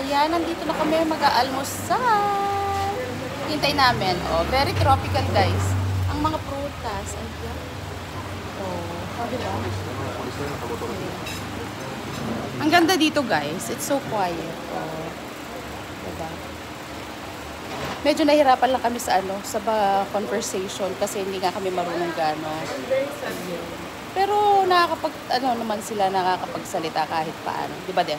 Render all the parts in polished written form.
Ayan, nandito na kami mag-aalmusal. Hintay namin. Oh, very tropical, guys. Ang mga prutas. Ayan. Oh, diba? Ang ganda dito, guys. It's so quiet. Oh, diba? Medyo nahirapan lang kami sa conversation kasi hindi nga kami marunong gano. Pero naman sila nakakapagsalita kahit paano. Diba, De?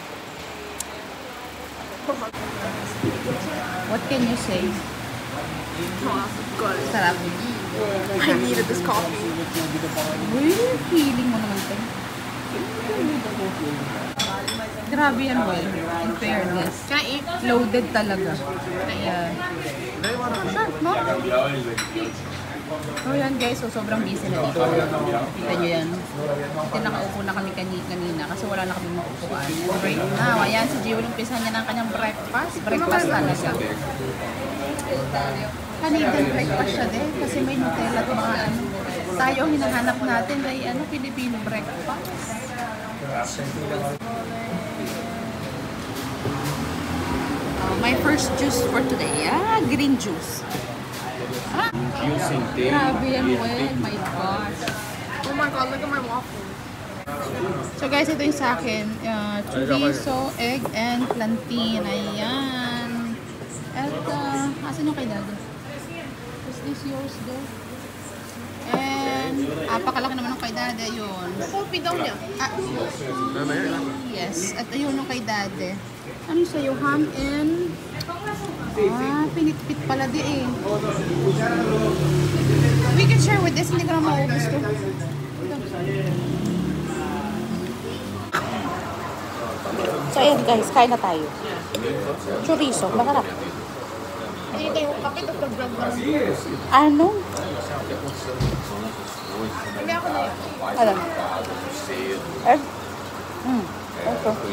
What can you say? Good. Sarap. I needed this coffee. Uy, feeling mo naman ito. Grabe yan, well. In fairness. Can I eat? Loaded talaga. Ayan. Sure, no? So yan guys, so sobrang busy na dito. Kita nyo yan. Kasi nakaupo na kami kanina kasi wala na kami maupuan. And right now, ayan si Gio, umpisa niya ng kanyang breakfast. Breakfast talaga. Canadian breakfast siya din kasi may Nutella at mga ano. Tayo ang hinahanap natin ay Filipino breakfast. My first juice for today, green juice. Grabe yan, well, my gosh. Oh my god, look at my waffle. So guys, ito yung sa akin. Chorizo, egg, and plantain. Ayan. At, asan yung kay Dada? Is this yours there? And, pakalaki naman ng kay Dada yun. Coffee daw niya. Yes. At ayun yung kay Dada. Ano sa'yo? Ham and... pinitpit pala di eh. We can share with this. Hindi ko na maubos to. So ayan guys, kain na tayo. Chorizo, masarap. Dito yung kapit at nag-vlog na. Ano? Hindi ako na yun. Ano? Okay.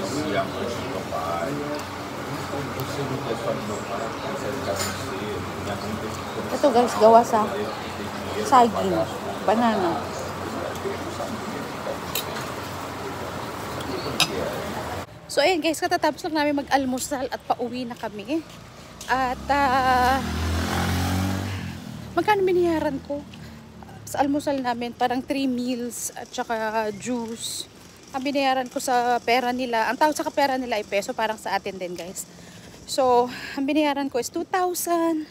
Ito guys, gawa sa saging, banana. So ayan guys, katatapos lang namin mag-almusal at pauwi na kami. At magkano binayaran ko sa almusal namin? Parang 3 meals at saka juice. Ang binayaran ko sa pera nila, ang tawag sa pera nila ay peso, parang sa atin din guys. So, ang binayaran ko is 2,035.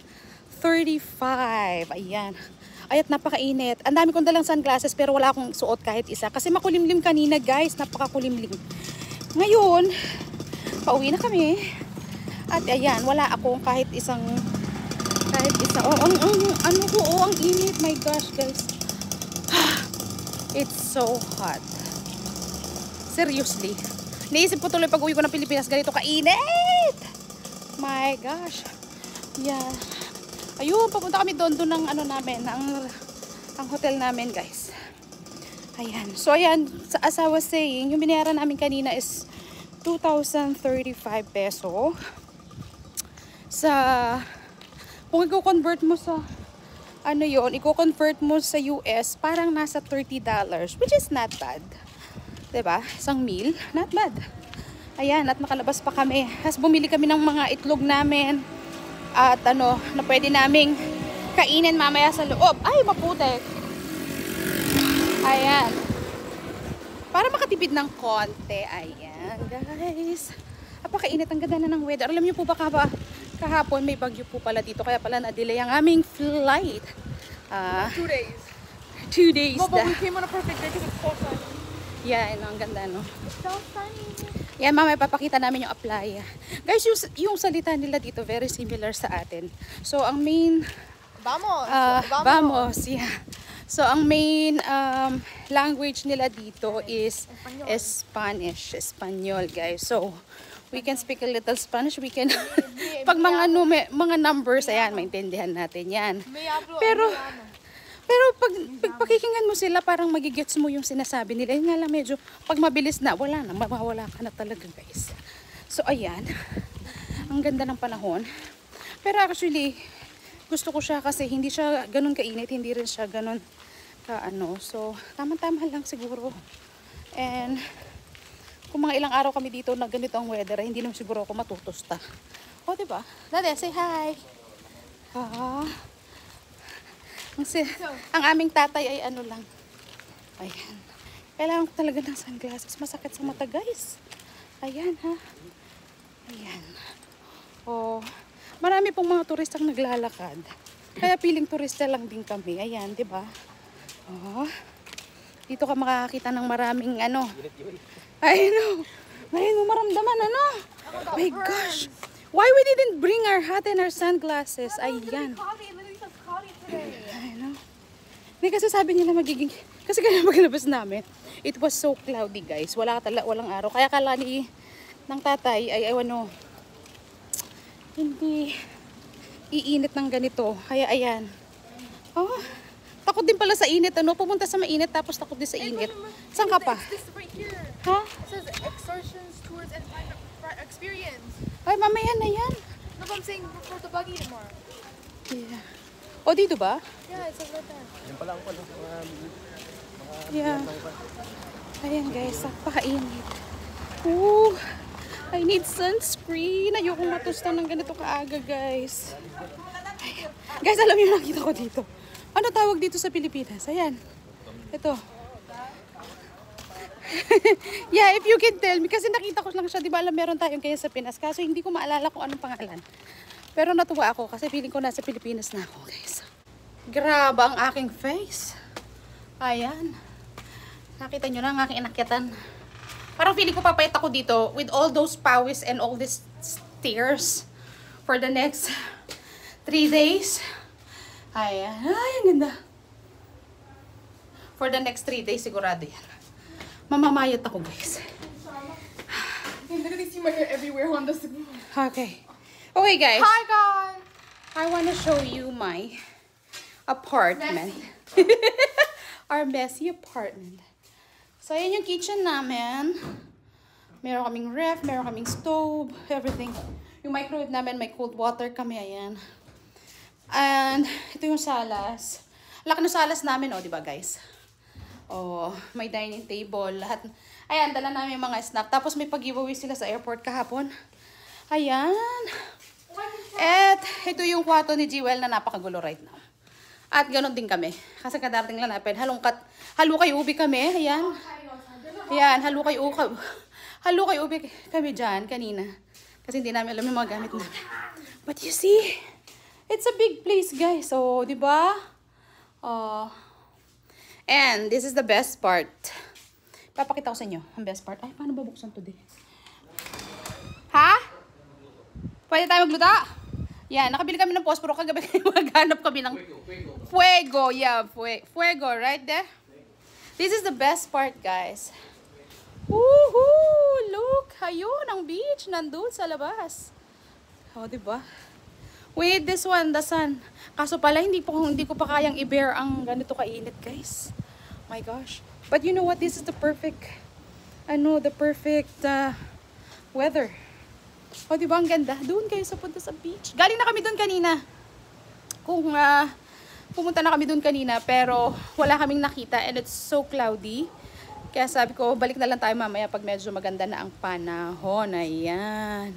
Ayan. Ay, at napakainit. Ang dami kong dalang sunglasses pero wala akong suot kahit isa. Kasi makulimlim kanina guys, napakakulimlim. Ngayon, pauwi na kami. At ayan, wala akong kahit isa. Ang init. My gosh guys. It's so hot. Seriously. Naisip ko tuloy pag uwi ko ng Pilipinas, ganito kainit. My gosh. Yeah. Ayun, papunta kami doon ng namin, ang hotel namin, guys. Ayan. So, ayan, as I was saying, yung binayaran namin kanina is 2,035 peso. Kung i-convert mo sa, i-convert mo sa US, parang nasa $30, which is not bad. Diba? Isang meal. Not bad. Ayan, at nakalabas pa kami. Tapos bumili kami ng mga itlog namin. At na pwede naming kainin mamaya sa loob. Ay, maputek. Ayan. Para makatipid ng konti. Ayan, guys. Apakainit, ang ganda na ng weather. Alam niyo po ba kahapon may bagyo po pala dito. Kaya pala na-delay ang aming flight. 2 days. 2 days No, but na. we came on a perfect day because it's so sunny. Yeah, ang ganda, no? So sunny. Yan, mamaya papakita namin yung apply. Guys, yung salita nila dito very similar sa atin. So, ang main Vamos. vamos, yeah. So, ang main language nila dito is Spanish. Espanyol, guys. So, we can speak a little Spanish. We can, pag mga numbers, ayan, maintindihan natin yan. Pero pag pakikinggan mo sila, parang magigets mo yung sinasabi nila. Yun nga lang, medyo pag mabilis na, wala na, mawawala ka na talaga guys. So ayan, ang ganda ng panahon. Pero actually, gusto ko siya kasi hindi siya ganun kainit, hindi rin siya ganun ka So, tama-tama lang siguro. And kung mga ilang araw kami dito na ganito ang weather, ay hindi naman siguro ako matutusta. O, diba? Dade, say hi. Ah. Ang aming tatay ay ano lang. Ayan. Kailangan ko talaga ng sunglasses. Masakit sa mata, guys. Ayan, ha. Ayan. Oh, marami pong mga turistang naglalakad. Kaya piling turista lang din kami. Ayan, di ba? Oh. Dito ka makakita ng maraming ano. I know. Ngayon mo maramdaman ano. My gosh. Why we didn't bring our hat and our sunglasses? Ayan. I know. Hindi kasi sabi nila magiging... Kasi kaya maglabas namin. It was so cloudy, guys. Walang araw. Kaya kala ni ng tatay ay ano, hindi iinit ng ganito. Kaya ayan. Oh, takot din pala sa init. Ano? Pumunta sa mainit tapos takot din sa init. Saan ka pa? This right here. Ha? It says excursions, tours, and private experience. Ay, mamaya na yan. No, but I'm saying for the buggy tomorrow. Yeah. O, dito ba? Yeah, it says right there. Yeah. Ayan, guys. Napakainit. Ooh. I need sunscreen. Ayokong matusta ng ganito kaaga, guys. Ayan. Guys, alam niyo nakita ko dito. Ano tawag dito sa Pilipinas? Ayan. Ito. Yeah, if you can tell me. Kasi nakita ko lang siya. Di ba alam meron tayong kaya sa Pinas. Kaso hindi ko maalala kung anong pangalan. Pero natuwa ako kasi feeling ko nasa Pilipinas na ako, guys. Grabe ang aking face. Ayan. Nakita nyo na ang aking inakyatan. Parang feeling ko papayat ako dito with all those pawis and all these stairs for the next 3 days. Ayan. Ay, ang ganda. For the next 3 days, sigurado yan. Mamamayat ako, guys. You can literally see my hair everywhere on the... Okay. Okay, guys. Hi, guys! I want to show you my apartment. Our messy apartment. So, ayan yung kitchen namin. Meron kaming ref, meron kaming stove, everything. Yung microwave namin, may cold water kami, ayan. And, ito yung salas. Laki ng salas namin, oh, di ba, guys? Oh, may dining table, lahat. Ayan, dala namin yung mga snack. Tapos may pag-giveaway sila sa airport kahapon. Ayan. At, ito yung kwarto ni Jewel na napakagulo right now. At ganoon din kami. Kasi kadarating lang natin. Halukay ubi kami. Ayan. Ayan, halukay ubi kami dyan kanina. Kasi hindi namin alam yung mga gamit namin. But you see, it's a big place, guys. So, di ba? And this is the best part. Papakita ko sa inyo ang best part. Ay, paano babuksan to di? Ha? Pwede tayo magluta? Yan, nakabili kami ng posporo. Kagabi maghanap kami ng fuego. Yeah, fuego right there. This is the best part, guys. Woohoo! Look! Ayun, ang beach. Nandun sa labas. Oh, diba? Wait, this one, the sun. Kaso pala, hindi ko pa kayang i-bear ang ganito kainit, guys. My gosh. But you know what? This is the perfect, weather. O, diba ang ganda? Doon kayo sa punta sa beach. Galing na kami doon kanina. Pumunta na kami doon kanina, pero wala kaming nakita and it's so cloudy. Kaya sabi ko, balik na lang tayo mamaya pag medyo maganda na ang panahon. Ayan.